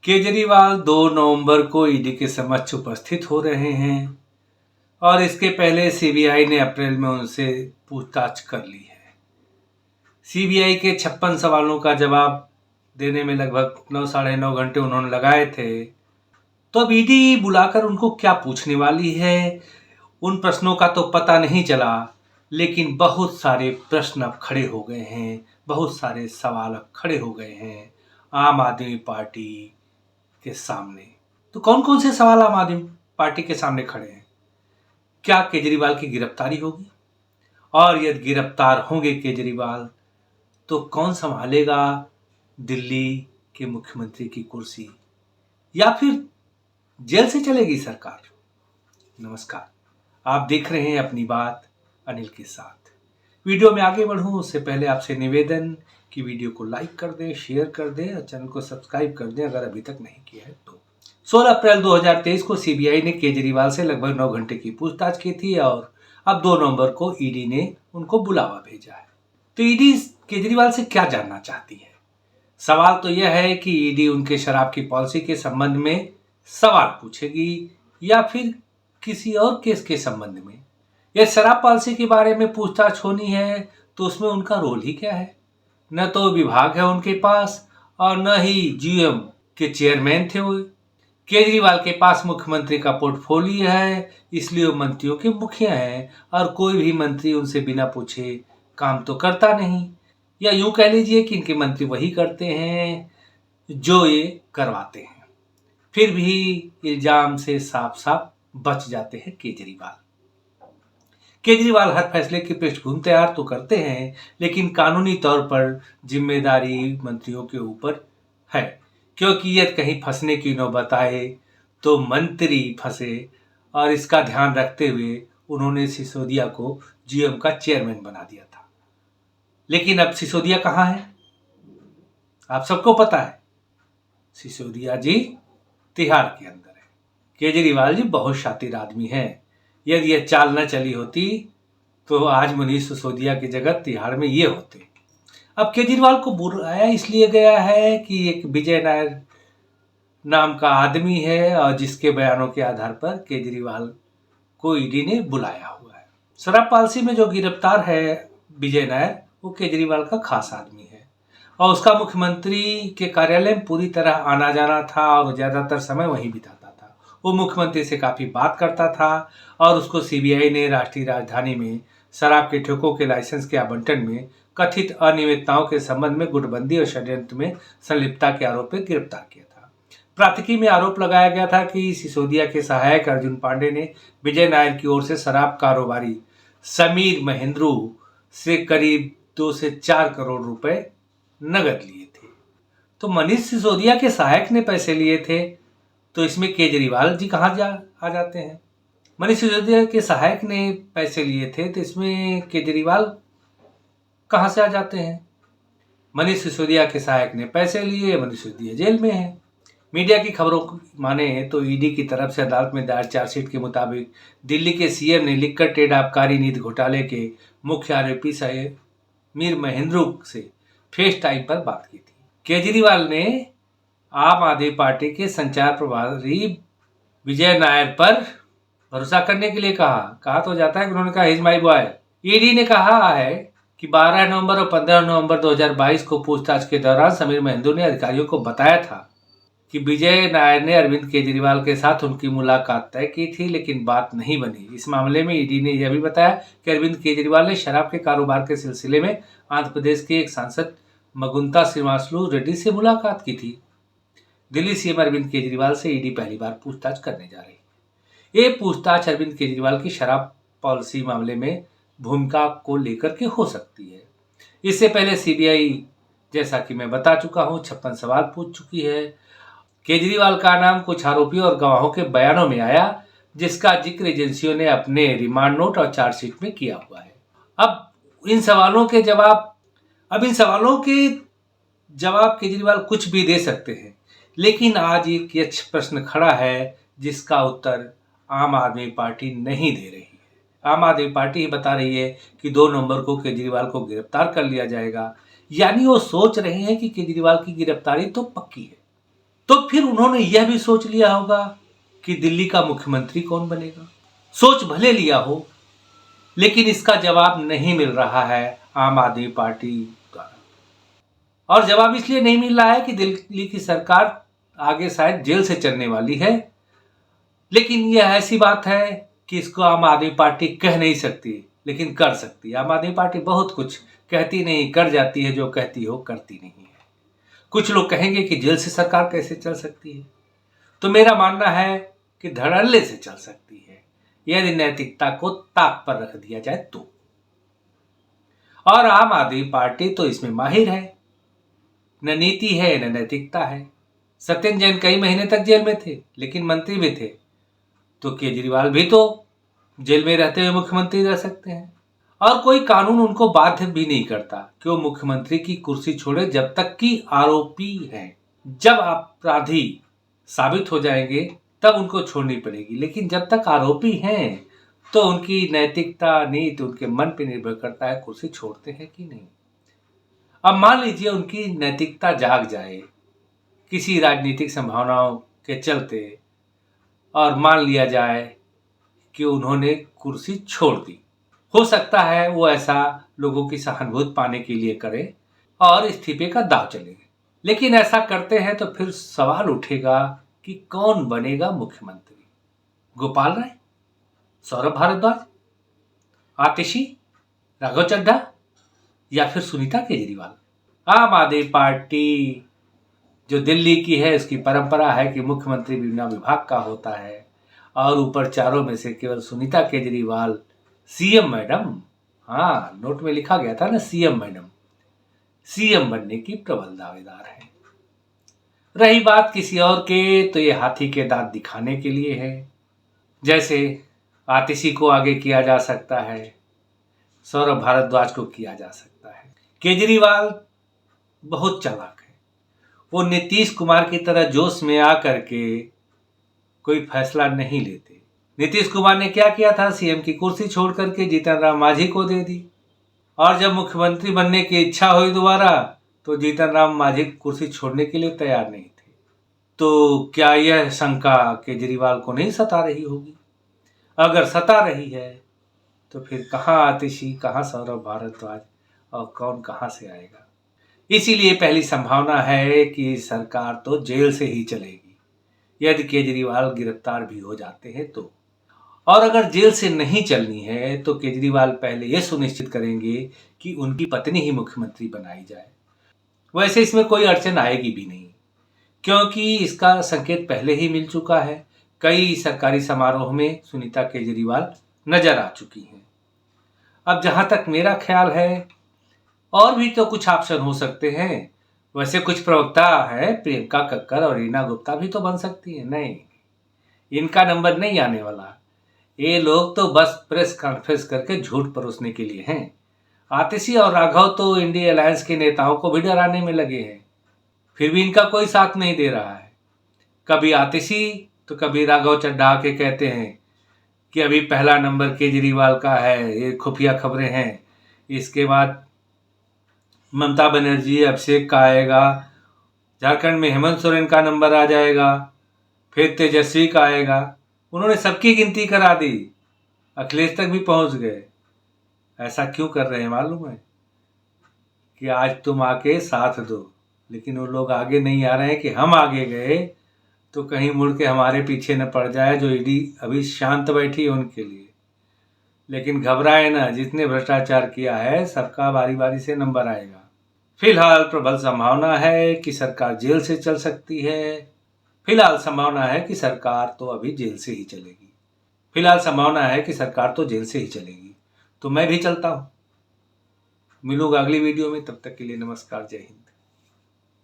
केजरीवाल 2 नवंबर को ईडी के समक्ष उपस्थित हो रहे हैं और इसके पहले सीबीआई ने अप्रैल में उनसे पूछताछ कर ली है। सीबीआई के 56 सवालों का जवाब देने में लगभग 9 साढ़े 9 घंटे उन्होंने लगाए थे। तो अब ईडी बुलाकर उनको क्या पूछने वाली है, उन प्रश्नों का तो पता नहीं चला, लेकिन बहुत सारे प्रश्न अब खड़े हो गए हैं, बहुत सारे सवाल अब खड़े हो गए हैं आम आदमी पार्टी के सामने। तो कौन कौन से सवाल आम आदमी पार्टी के सामने खड़े हैं? क्या केजरीवाल की गिरफ्तारी होगी? और यदि गिरफ्तार होंगे केजरीवाल तो कौन संभालेगा दिल्ली के मुख्यमंत्री की कुर्सी, या फिर जेल से चलेगी सरकार? नमस्कार, आप देख रहे हैं अपनी बात अनिल के साथ। वीडियो में आगे बढ़ूं उससे पहले आपसे निवेदन कि वीडियो को लाइक कर दें, शेयर कर दें और चैनल को सब्सक्राइब कर दें अगर अभी तक नहीं किया है तो। 16 अप्रैल 2023 को सीबीआई ने केजरीवाल से लगभग 9 घंटे की पूछताछ की थी और अब 2 नवंबर को ईडी ने उनको बुलावा भेजा है। तो ईडी केजरीवाल से क्या जानना चाहती है? सवाल तो यह है कि ईडी उनके शराब की पॉलिसी के संबंध में सवाल पूछेगी या फिर किसी और केस के संबंध में। यह शराब पॉलिसी के बारे में पूछताछ होनी है तो उसमें उनका रोल ही क्या है? न तो विभाग है उनके पास और न ही जीएम के चेयरमैन थे वो। केजरीवाल के पास मुख्यमंत्री का पोर्टफोलियो है, इसलिए वो मंत्रियों के मुखिया हैं और कोई भी मंत्री उनसे बिना पूछे काम तो करता नहीं, या यूं कह लीजिए कि इनके मंत्री वही करते हैं जो ये करवाते हैं। फिर भी इल्जाम से साफ साफ बच जाते हैं केजरीवाल हर फैसले की पृष्ठभूमि तैयार तो करते हैं, लेकिन कानूनी तौर पर जिम्मेदारी मंत्रियों के ऊपर है, क्योंकि यदि कहीं फंसने की नौबत आए तो मंत्री फंसे, और इसका ध्यान रखते हुए उन्होंने सिसोदिया को जीएम का चेयरमैन बना दिया था। लेकिन अब सिसोदिया कहाँ है? आप सबको पता है, सिसोदिया जी तिहाड़ के अंदर है। केजरीवाल जी बहुत शातिर आदमी हैं। यदि यह चाल न चली होती तो आज मनीष सिसोदिया की जगह तिहाड़ में ये होते। अब केजरीवाल को बुलाया इसलिए गया है कि एक विजय नायर नाम का आदमी है और जिसके बयानों के आधार पर केजरीवाल को ईडी ने बुलाया हुआ है। शराब पॉलिसी में जो गिरफ्तार है विजय नायर, वो केजरीवाल का खास आदमी है और उसका मुख्यमंत्री के कार्यालय में पूरी तरह आना जाना था और ज्यादातर समय वहीं बिताता था। वो मुख्यमंत्री से काफी बात करता था और उसको सीबीआई ने राष्ट्रीय राजधानी में शराब के ठेकों के लाइसेंस के आवंटन में कथित अनियमितताओं के संबंध में गुटबंदी और षड्यंत्र में संलिप्तता के आरोप में गिरफ्तार किया था। प्राथमिकी में आरोप लगाया गया था कि सिसोदिया के सहायक अर्जुन पांडे ने विजय नायर की ओर से शराब कारोबारी समीर महेंद्रू से करीब 2 से 4 करोड़ रुपए नगद लिए थे। तो मनीष सिसोदिया के सहायक ने पैसे लिए थे, तो इसमें केजरीवाल जी कहाँ आ जाते हैं? मनीष सिसोदिया के सहायक ने पैसे लिए थे तो इसमें केजरीवाल कहाँ से आ जाते हैं? मनीष सिसोदिया के सहायक ने पैसे लिए, मनीष सिसोदिया जेल में है। मीडिया की खबरों को माने तो ईडी की तरफ से अदालत में दायर चार्जशीट के मुताबिक दिल्ली के सीएम ने लिखकर ट्रेड आबकारी नीति घोटाले के मुख्य आरोपी समीर महेंद्रू से फेस टाइम पर बात की थी। केजरीवाल ने आम आदमी पार्टी के संचार प्रभारी विजय नायर पर भरोसा करने के लिए कहा तो जाता है कि उन्होंने कहा हिज माई बॉय। ईडी ने कहा है कि 12 नवंबर और 15 नवंबर 2022 को पूछताछ के दौरान समीर महेंद्रू ने अधिकारियों को बताया था कि विजय नायर ने अरविंद केजरीवाल के साथ उनकी मुलाकात तय की थी, लेकिन बात नहीं बनी। इस मामले में ईडी ने यह भी बताया कि अरविंद केजरीवाल ने शराब के कारोबार के सिलसिले में आंध्र प्रदेश के एक सांसद मगुंता श्रीनिवासलू रेड्डी से मुलाकात की थी। दिल्ली सीएम अरविंद केजरीवाल से ईडी पहली बार पूछताछ करने जा रही है। ये पूछताछ अरविंद केजरीवाल की शराब पॉलिसी मामले में भूमिका को लेकर के हो सकती है। इससे पहले सीबीआई, जैसा कि मैं बता चुका हूं, 56 सवाल पूछ चुकी है। केजरीवाल का नाम कुछ आरोपियों और गवाहों के बयानों में आया, जिसका जिक्र एजेंसियों ने अपने रिमांड नोट और चार्जशीट में किया हुआ है। अब इन सवालों के जवाब केजरीवाल कुछ भी दे सकते हैं, लेकिन आज एक यक्ष प्रश्न खड़ा है जिसका उत्तर आम आदमी पार्टी नहीं दे रही है। आम आदमी पार्टी ही बता रही है कि 2 नवंबर को केजरीवाल को गिरफ्तार कर लिया जाएगा, यानी वो सोच रहे हैं कि केजरीवाल की गिरफ्तारी तो पक्की है। तो फिर उन्होंने यह भी सोच लिया होगा कि दिल्ली का मुख्यमंत्री कौन बनेगा। सोच भले लिया हो, लेकिन इसका जवाब नहीं मिल रहा है आम आदमी पार्टी द्वारा। और जवाब इसलिए नहीं मिल रहा है कि दिल्ली की सरकार आगे शायद जेल से चलने वाली है, लेकिन यह ऐसी बात है कि इसको आम आदमी पार्टी कह नहीं सकती, लेकिन कर सकती है। आम आदमी पार्टी बहुत कुछ कहती नहीं, कर जाती है, जो कहती हो करती नहीं है। कुछ लोग कहेंगे कि जेल से सरकार कैसे चल सकती है, तो मेरा मानना है कि धड़ल्ले से चल सकती है, यदि नैतिकता को ताक पर रख दिया जाए तो। और आम आदमी पार्टी तो इसमें माहिर है, न नीति है न नैतिकता है। सत्येंद्र जैन कई महीने तक जेल में थे, लेकिन मंत्री भी थे, तो केजरीवाल भी तो जेल में रहते हुए मुख्यमंत्री रह सकते हैं। और कोई कानून उनको बाध्य भी नहीं करता कि वो मुख्यमंत्री की कुर्सी छोड़े जब तक कि आरोपी है। जब अपराधी साबित हो जाएंगे तब उनको छोड़नी पड़ेगी, लेकिन जब तक आरोपी हैं तो उनकी नैतिकता, नीति उनके मन पर निर्भर करता है कुर्सी छोड़ते हैं कि नहीं। अब मान लीजिए उनकी नैतिकता जाग जाए किसी राजनीतिक संभावनाओं के चलते, और मान लिया जाए कि उन्होंने कुर्सी छोड़ दी। हो सकता है वो ऐसा लोगों की सहानुभूति पाने के लिए करे और इस्तीफे का दाव चले, लेकिन ऐसा करते हैं तो फिर सवाल उठेगा कि कौन बनेगा मुख्यमंत्री। गोपाल राय, सौरभ भारद्वाज, आतिशी, राघव चड्ढा या फिर सुनीता केजरीवाल। आम आदमी पार्टी जो दिल्ली की है, उसकी परंपरा है कि मुख्यमंत्री बिना विभाग का होता है, और ऊपर चारों में से केवल सुनीता केजरीवाल सीएम मैडम, हाँ नोट में लिखा गया था ना सीएम मैडम, सीएम बनने की प्रबल दावेदार है। रही बात किसी और के, तो ये हाथी के दांत दिखाने के लिए है। जैसे आतिशी को आगे किया जा सकता है, सौरभ भारद्वाज को किया जा सकता है। केजरीवाल बहुत चालाक है, वो नीतीश कुमार की तरह जोश में आकर के कोई फैसला नहीं लेते। नीतीश कुमार ने क्या किया था, सीएम की कुर्सी छोड़ करके जीतन राम मांझी को दे दी, और जब मुख्यमंत्री बनने की इच्छा हुई दोबारा, तो जीतन राम मांझी कुर्सी छोड़ने के लिए तैयार नहीं थे। तो क्या यह शंका केजरीवाल को नहीं सता रही होगी? अगर सता रही है तो फिर कहाँ आतिशी, कहाँ सौरभ भारद्वाज, और कौन कहाँ से आएगा। इसीलिए पहली संभावना है कि सरकार तो जेल से ही चलेगी, यदि केजरीवाल गिरफ्तार भी हो जाते हैं तो। और अगर जेल से नहीं चलनी है तो केजरीवाल पहले यह सुनिश्चित करेंगे कि उनकी पत्नी ही मुख्यमंत्री बनाई जाए। वैसे इसमें कोई अड़चन आएगी भी नहीं, क्योंकि इसका संकेत पहले ही मिल चुका है। कई सरकारी समारोह में सुनीता केजरीवाल नजर आ चुकी हैं। अब जहां तक मेरा ख्याल है, और भी तो कुछ ऑप्शन हो सकते हैं। वैसे कुछ प्रवक्ता है, प्रियंका कक्कर और रीना गुप्ता भी तो बन सकती है। नहीं, इनका नंबर नहीं आने वाला। ये लोग तो बस प्रेस कॉन्फ्रेंस करके झूठ परोसने के लिए हैं। आतिशी और राघव तो इंडिया अलायंस के नेताओं को भी डराने में लगे हैं, फिर भी इनका कोई साथ नहीं दे रहा है। कभी आतिशी तो कभी राघव चड्ढा के कहते हैं कि अभी पहला नंबर केजरीवाल का है, ये खुफिया खबरें हैं। इसके बाद ममता बनर्जी, अभिषेक का आएगा, झारखंड में हेमंत सोरेन का नंबर आ जाएगा, फिर तेजस्वी का आएगा। उन्होंने सबकी गिनती करा दी, अखिलेश तक भी पहुंच गए। ऐसा क्यों कर रहे हैं मालूम है? कि आज तुम आके साथ दो, लेकिन वो लोग आगे नहीं आ रहे हैं कि हम आगे गए तो कहीं मुड़ के हमारे पीछे न पड़ जाए, जो ईडी अभी शांत बैठी है उनके लिए। लेकिन घबराए ना, जितने भ्रष्टाचार किया है सबका बारी बारी से नंबर आएगा। फिलहाल प्रबल संभावना है कि सरकार जेल से चल सकती है। फिलहाल संभावना है कि सरकार तो अभी जेल से ही चलेगी। फिलहाल संभावना है कि सरकार तो जेल से ही चलेगी। तो मैं भी चलता हूँ। मिलूंगा अगली वीडियो में, तब तक के लिए नमस्कार, जय हिंद।